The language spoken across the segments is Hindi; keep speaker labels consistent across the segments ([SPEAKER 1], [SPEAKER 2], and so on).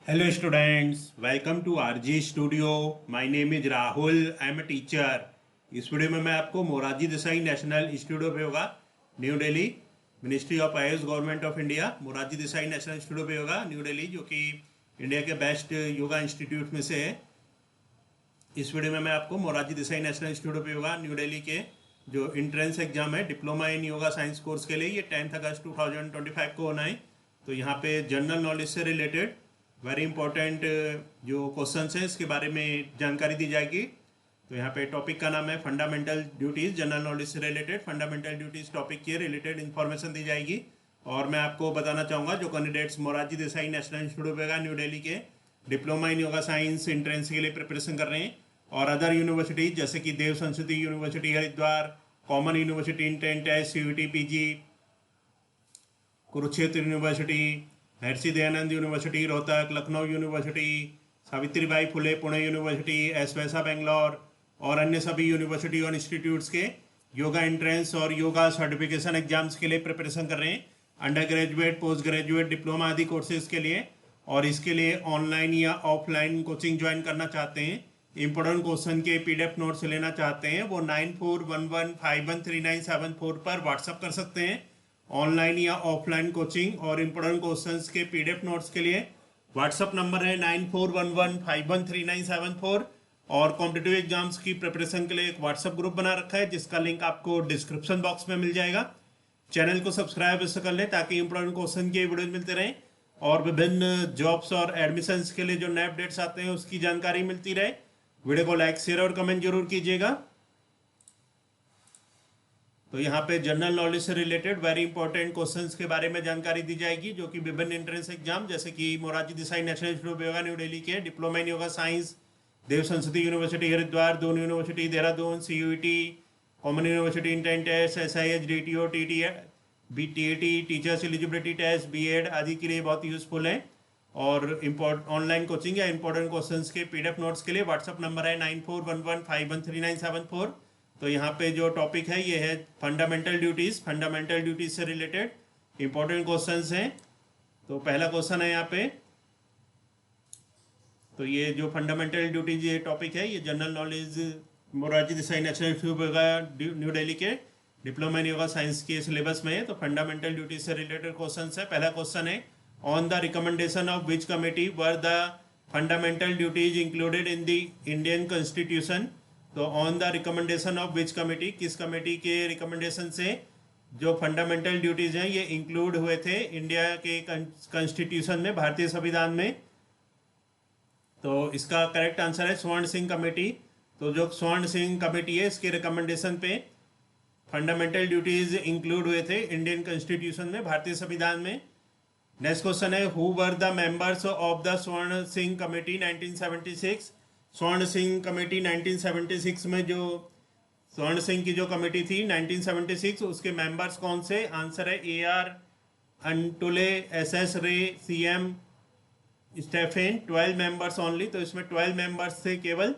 [SPEAKER 1] Hello students, welcome to RG Studio. My name is Rahul. I am a teacher. इस वीडियो में मैं आपको Morarji Desai national institute of yoga new Delhi, ministry of Ayush, government of India, Morarji Desai national institute of yoga new Delhi, जो कि इंडिया के बेस्ट योगा इंस्टीट्यूट में से है। इस वीडियो में मैं आपको Morarji Desai national institute of yoga new Delhi के जो इंट्रेंस एग्जाम है diploma in yoga science course के लिए, ये 10 अगस्त 2025 को होना है। तो यहाँ पे जनरल नॉलेज से रिलेटेड वेरी इंपॉर्टेंट जो क्वेश्चंस हैं इसके बारे में जानकारी दी जाएगी। तो यहाँ पे टॉपिक का नाम है फंडामेंटल ड्यूटीज़, जनरल नॉलेज से रिलेटेड फंडामेंटल ड्यूटीज़ टॉपिक के रिलेटेड इन्फॉर्मेशन दी जाएगी। और मैं आपको बताना चाहूँगा जो candidates Morarji Desai national institute of yoga new Delhi के diploma in yoga science entrance के लिए प्रिपरेशन कर रहे हैं और अदर यूनिवर्सिटीज जैसे कि देव Sanskriti university Haridwar, common university intent है, CUET PG, Kurukshetra university, Maharshi Dayanand university Rohtak, Lucknow university, Savitribai Phule Pune university, एसवेसा Bangalore और अन्य सभी यूनिवर्सिटी और इंस्टीट्यूट्स के योगा एंट्रेंस और योगा सर्टिफिकेशन एग्जाम्स के लिए प्रिपरेशन कर रहे हैं, under graduate, post graduate, diploma आदि कोर्सेज के लिए। और इसके लिए ऑनलाइन या ऑफलाइन कोचिंग ज्वाइन करना चाहते हैं, इंपॉर्टेंट क्वेश्चन के PDF नोट्स लेना चाहते हैं, वो 9411513974 पर व्हाट्सअप कर सकते हैं। ऑनलाइन या ऑफलाइन कोचिंग और इम्पोर्टेंट क्वेश्चंस के PDF नोट्स के लिए व्हाट्सअप नंबर है 9411513974। और कॉम्पिटिटिव एग्जाम्स की प्रिपरेशन के लिए एक व्हाट्सअप ग्रुप बना रखा है जिसका लिंक आपको डिस्क्रिप्शन बॉक्स में मिल जाएगा। चैनल को सब्सक्राइब इससे कर लें ताकि इंपॉर्टेंट क्वेश्चन के वीडियो मिलते रहें और विभिन्न जॉब्स और एडमिशन्स के लिए जो नए अपडेट्स आते हैं उसकी जानकारी मिलती रहे। वीडियो को लाइक, शेयर और कमेंट जरूर कीजिएगा। तो यहाँ पे जनरल नॉलेज से रिलेटेड वेरी इंपॉर्टेंट क्वेश्चंस के बारे में जानकारी दी जाएगी जो कि विभिन्न एंट्रेंस एग्जाम जैसे कि Morarji Desai national institute of yoga new Delhi के diploma in yoga science, Dev Sanskriti university Haridwar, Doon university Dehradun, CUET, common university intent test, SIH, DTO, TET, teachers eligibility test, BEd आदि के लिए बहुत यूजफुल है। और ऑनलाइन कोचिंग या इंपॉर्टेंट क्वेश्चंस के PDF नोट्स के लिए व्हाट्सअप नंबर है 9411513974। तो यहाँ पे जो टॉपिक है ये है फंडामेंटल ड्यूटीज़। फंडामेंटल ड्यूटीज से रिलेटेड इंपॉर्टेंट क्वेश्चंस हैं। तो पहला क्वेश्चन है यहाँ पे, तो ये जो फंडामेंटल ड्यूटीज ये टॉपिक है ये general knowledge Morarji Desai national institute of yoga new Delhi के डिप्लोमा इन योगा साइंस के सिलेबस में है। तो फंडामेंटल ड्यूटीज से रिलेटेड क्वेश्चन है। पहला क्वेश्चन है, on the recommendation of which committee were the fundamental duties included in the Indian constitution. तो on the recommendation of which committee, किस कमेटी के रिकमेंडेशन से जो फंडामेंटल ड्यूटीज हैं ये इंक्लूड हुए थे इंडिया के कॉन्स्टिट्यूशन में, भारतीय संविधान में। तो इसका करेक्ट आंसर है स्वर्ण सिंह कमेटी। तो जो स्वर्ण सिंह कमेटी है इसके रिकमेंडेशन पे फंडामेंटल ड्यूटीज इंक्लूड हुए थे इंडियन कॉन्स्टिट्यूशन में, भारतीय संविधान में। नेक्स्ट क्वेश्चन है, who were the members of the स्वर्ण सिंह कमेटी 1976। स्वर्ण सिंह कमेटी 1976 में जो स्वर्ण सिंह की जो कमेटी थी 1976 उसके मेंबर्स कौन से? आंसर है AR अंटुले, SS रे, CM स्टेफेन, 12 मेंबर्स ओनली। तो इसमें 12 मेंबर्स थे केवल।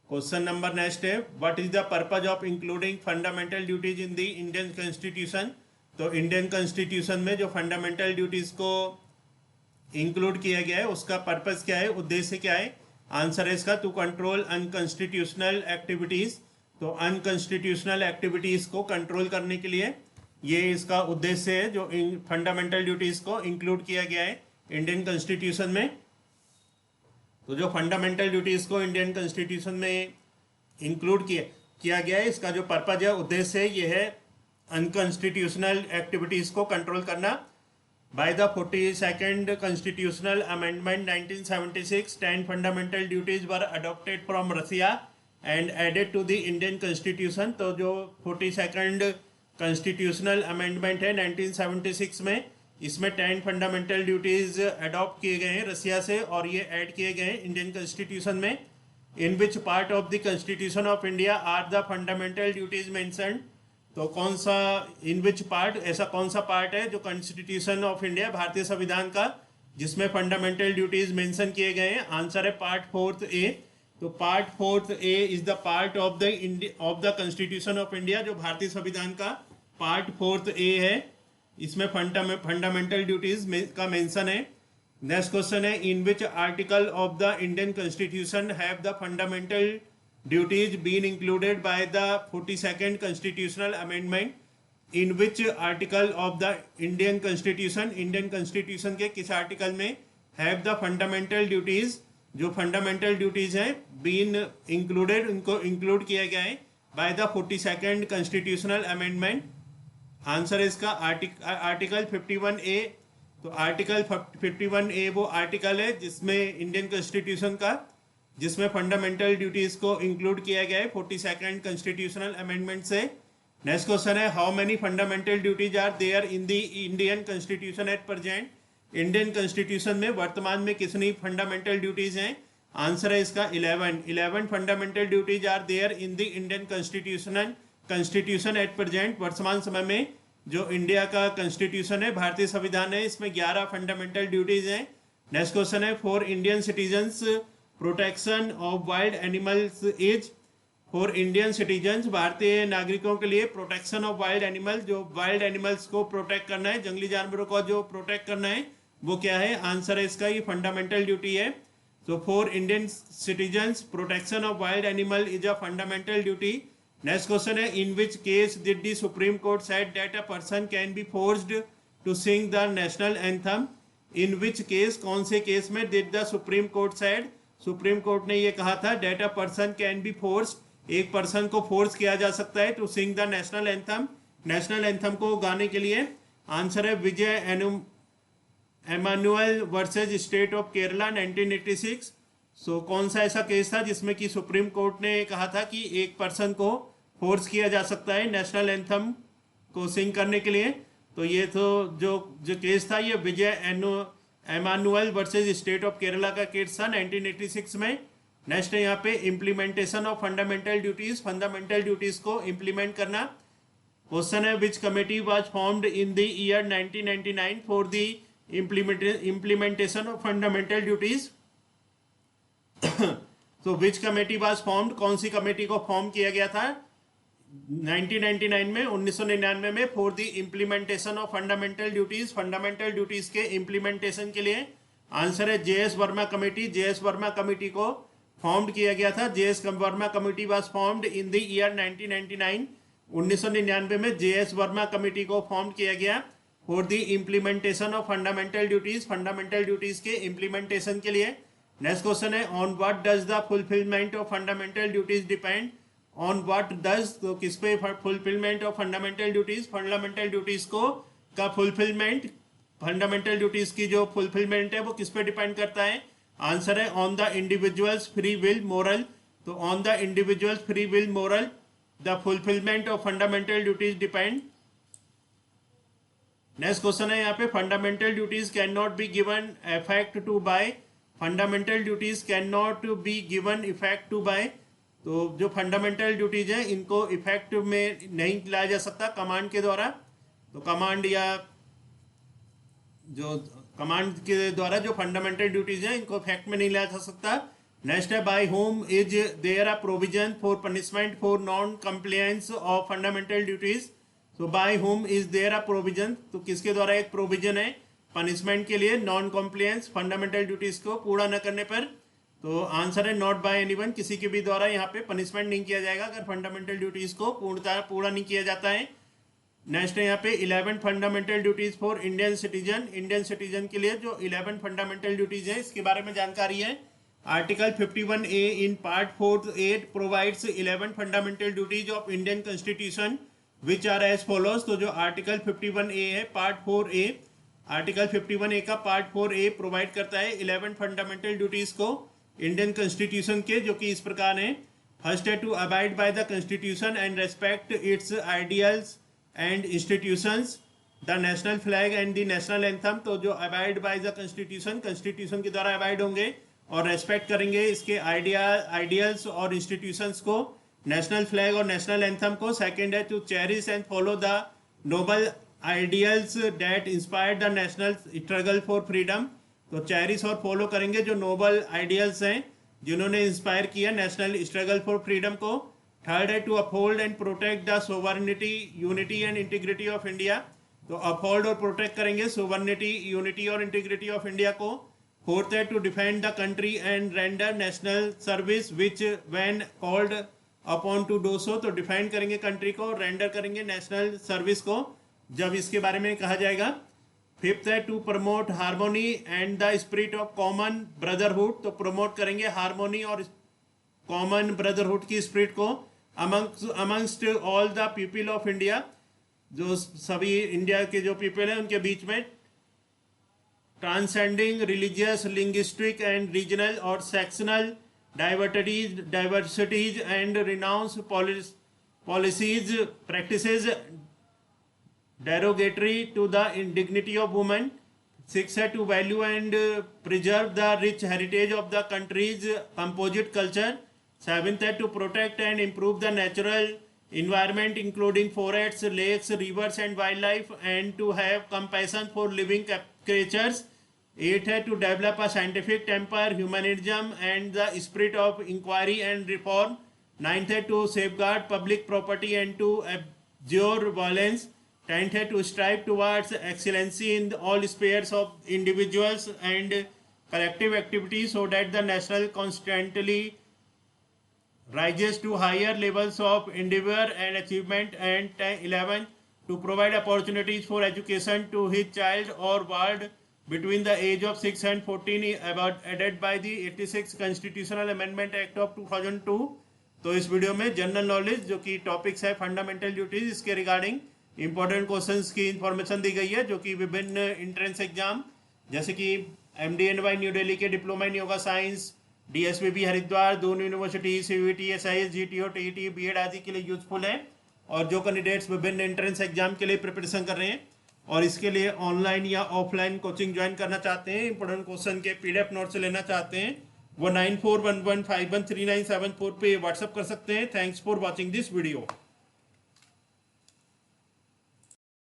[SPEAKER 1] क्वेश्चन नंबर नेक्स्ट है, what is the purpose of including fundamental duties in the Indian constitution. तो इंडियन कॉन्स्टिट्यूशन में जो फंडामेंटल ड्यूटीज को इंक्लूड किया गया है उसका पर्पज क्या है, उद्देश्य क्या है? आंसर है इसका टू कंट्रोल अनकॉन्स्टिट्यूशनल एक्टिविटीज। तो अनकॉन्स्टिट्यूशनल एक्टिविटीज को कंट्रोल करने के लिए ये इसका उद्देश्य है जो फंडामेंटल ड्यूटीज को इंक्लूड किया गया है इंडियन कॉन्स्टिट्यूशन में। तो जो फंडामेंटल ड्यूटीज को इंडियन कॉन्स्टिट्यूशन में इंक्लूड किया गया है इसका जो पर्पज है, उद्देश्य है, ये है अनकॉन्स्टिट्यूशनल एक्टिविटीज को कंट्रोल करना। By the 42nd Constitutional Amendment 1976, 10 fundamental duties were adopted from Russia and added to the Indian Constitution। तो जो 42nd Constitutional Amendment है 1976 में, इसमें 10 फंडामेंटल ड्यूटीज अडॉप्ट किए गए हैं रसिया से और ये ऐड किए गए हैं इंडियन कॉन्स्टिट्यूशन में। In which part of the constitution of India are the fundamental duties mentioned. तो कौन सा, इन विच पार्ट, ऐसा कौन सा पार्ट है जो कॉन्स्टिट्यूशन ऑफ इंडिया, भारतीय संविधान का, जिसमें फंडामेंटल ड्यूटीज मेंशन किए गए हैं? आंसर है पार्ट 4 A। तो part 4 A is the part of the constitution of India, जो भारतीय संविधान का पार्ट 4 A है। इसमें फंडामेंटल ड्यूटीज का मेंशन है। नेक्स्ट क्वेश्चन है, in which article of the Indian constitution have the fundamental duties been included by the 42nd constitutional amendment? In which article of the Indian constitution के किस आर्टिकल में हैव द फंडामेंटल ड्यूटीज, जो फंडामेंटल ड्यूटीज हैं, बीन इंक्लूडेड, उनको इंक्लूड किया गया है bye the 42nd constitutional amendment? Answer है इसका आर्टिकल 51A। तो आर्टिकल 51A वो आर्टिकल है जिसमें इंडियन कॉन्स्टिट्यूशन का, जिसमें फंडामेंटल ड्यूटीज को इंक्लूड किया गया है 42nd कॉन्स्टिट्यूशनल अमेंडमेंट से। नेक्स्ट क्वेश्चन है, how many fundamental duties are there in the Indian constitution at present? Indian constitution में वर्तमान में कितनी फंडामेंटल ड्यूटीज हैं? आंसर है इसका 11 fundamental duties are there in the Indian constitution at present. वर्तमान समय में जो इंडिया का कॉन्स्टिट्यूशन है, भारतीय संविधान है, इसमें 11 फंडामेंटल ड्यूटीज हैं। नेक्स्ट क्वेश्चन है, for Indian citizens protection of wild animals is? For Indian citizens, भारतीय नागरिकों के लिए प्रोटेक्शन ऑफ वाइल्ड एनिमल, जो वाइल्ड एनिमल्स को प्रोटेक्ट करना है, जंगली जानवरों को जो प्रोटेक्ट करना है, वो क्या है? आंसर है इसका ये फंडामेंटल ड्यूटी है। तो for Indian citizens protection of wild animal is a fundamental duty. Next question है, in which case did the supreme court said that a person can be forced to sing the national anthem? In which case, कौन से केस में did the supreme court said, supreme court ने ये कहा था that a person can be forced, एक पर्सन को फोर्स किया जा सकता है to sing the national anthem, national anthem को गाने के लिए? आंसर है Vijay Emmanuel versus state of Kerala 1986। So कौन सा ऐसा केस था जिसमें कि सुप्रीम कोर्ट ने कहा था कि एक पर्सन को फोर्स किया जा सकता है नेशनल एंथम को सिंग करने के लिए? तो ये तो जो केस था, ये विजय Emmanuel versus state of Kerala का केस था 1986 में। नेक्स्ट है यहाँ पे implementation of fundamental duties, fundamental duties को इम्प्लीमेंट करना। क्वेश्चन है, विच committee was formed in the year 1999 for the implementation of fundamental duties? तो विच कमेटी वाज फॉर्म्ड, कौन सी कमेटी को फॉर्म किया गया था 1999 में, 1999 में, for the implementation of fundamental duties, fundamental duties के इम्प्लीमेंटेशन के लिए? आंसर है JS Verma committee, JS Verma committee को फॉर्म्ड किया गया था। JS Verma committee was formed in the year 1999, 1999 में JS वर्मा कमेटी को फॉर्म किया गया for the implementation of fundamental duties, fundamental duties के इम्प्लीमेंटेशन के लिए। नेक्स्ट क्वेश्चन है, on what does the fulfilment of fundamental duties depend? On what does, तो किस पे fulfilment of fundamental duties, fundamental duties को का फुलफिलमेंट, फंडामेंटल ड्यूटीज की जो फुलफिलमेंट है वो किस पे डिपेंड करता है? आंसर है on the individuals free will moral. तो on the individuals free will moral the fulfilment of fundamental duties depend. Next question है यहाँ पे, fundamental duties can not be given effect to by, fundamental duties can not be given effect to by. तो जो फंडामेंटल ड्यूटीज हैं इनको इफेक्ट में नहीं लाया जा सकता कमांड के द्वारा। तो कमांड या जो कमांड के द्वारा जो फंडामेंटल ड्यूटीज हैं इनको इफेक्ट में नहीं लाया जा सकता। नेक्स्ट है, by whom is there a provision for punishment for non compliance of fundamental duties? तो by whom is there a provision, तो किसके द्वारा एक प्रोविजन है पनिशमेंट के लिए नॉन कंप्लायंस, फंडामेंटल ड्यूटीज को पूरा न करने पर? तो आंसर है नॉट बाय एनीवन, किसी के भी द्वारा यहाँ पे पनिशमेंट नहीं किया जाएगा अगर फंडामेंटल ड्यूटीज को पूरा नहीं किया जाता है। नेक्स्ट है यहाँ पे 11 fundamental duties for Indian citizen, Indian citizen के लिए जो 11 फंडामेंटल ड्यूटीज है इसके बारे में जानकारी है। Article 51A in part 4(8) provides 11 fundamental duties of Indian constitution which are as follows. तो जो आर्टिकल 51A है पार्ट 4A, आर्टिकल 51A का पार्ट 4A प्रोवाइड करता है 11 फंडामेंटल ड्यूटीज को इंडियन कॉन्स्टिट्यूशन के, जो कि इस प्रकार है। फर्स्ट है, to abide by the constitution and respect its ideals and institutions, the national flag and the national anthem. तो जो abide by the constitution, constitution के द्वारा अबाइड होंगे और रेस्पेक्ट करेंगे इसके आइडियल्स और इंस्टीट्यूशंस को, नेशनल फ्लैग और नेशनल एंथम को। सेकंड है, to cherish and follow the noble ideals that inspired the national struggle for freedom. तो चेरिश और फॉलो करेंगे जो नोबल आइडियल्स हैं जिन्होंने इंस्पायर किया नेशनल स्ट्रगल फॉर फ्रीडम को। थर्ड है, to uphold and protect the sovereignty, unity and integrity of India. तो अपहोल्ड और प्रोटेक्ट करेंगे सोवरेनिटी, यूनिटी और इंटीग्रिटी ऑफ इंडिया को। Fourth है to defend the country and render national service which when called upon to do so, तो डिफेंड करेंगे कंट्री को, रेंडर करेंगे नेशनल सर्विस को जब इसके बारे में कहा जाएगा। फिफ्थ है to promote harmony and the spirit of common brotherhood, तो प्रमोट करेंगे हार्मोनी और कॉमन ब्रदरहुड की स्पिरिट को amongst all the people of India, जो सभी इंडिया के जो पीपल हैं उनके बीच में। Transcending religious linguistic and regional और sectional diversities and renounce policies practices derogatory to the dignity of women. Six है to value and preserve the rich heritage of the country's composite culture. Seventh है to protect and improve the natural environment including forests, lakes, rivers and wildlife, and to have compassion for living creatures. Eighth है to develop a scientific temper, humanism and the spirit of inquiry and reform. Ninth है to safeguard public property and to abjure violence. Tenth है to strive towards excellency in all spheres of individuals and collective activities so that the national constantly rises to higher levels of endeavor and achievement. And 11 to provide opportunities for education to his child or ward between the age of 6 and 14 about added by the 86 Constitutional Amendment Act of 2002. तो इस वीडियो में जनरल नॉलेज जो कि टॉपिक्स है फंडामेंटल ड्यूटीज, इसके रिगार्डिंग इंपॉर्टेंट क्वेश्चंस की इंफॉर्मेशन दी गई है जो कि विभिन्न एंट्रेंस एग्जाम जैसे कि MDNY न्यू दिल्ली के diploma in yoga science, DSPB Haridwar, दोनों university, CVT, SIS, GTO, TET, BEड आदि के लिए यूजफुल है। और जो कैंडिडेट्स विभिन्न एंट्रेंस एग्जाम के लिए प्रिपरेशन कर रहे हैं और इसके लिए ऑनलाइन या ऑफलाइन कोचिंग ज्वाइन करना चाहते हैं, इंपॉर्टेंट क्वेश्चन के PDF नोट्स लेना चाहते हैं, वो 9411513974 पे व्हाट्सअप कर सकते हैं। Thanks for watching this video.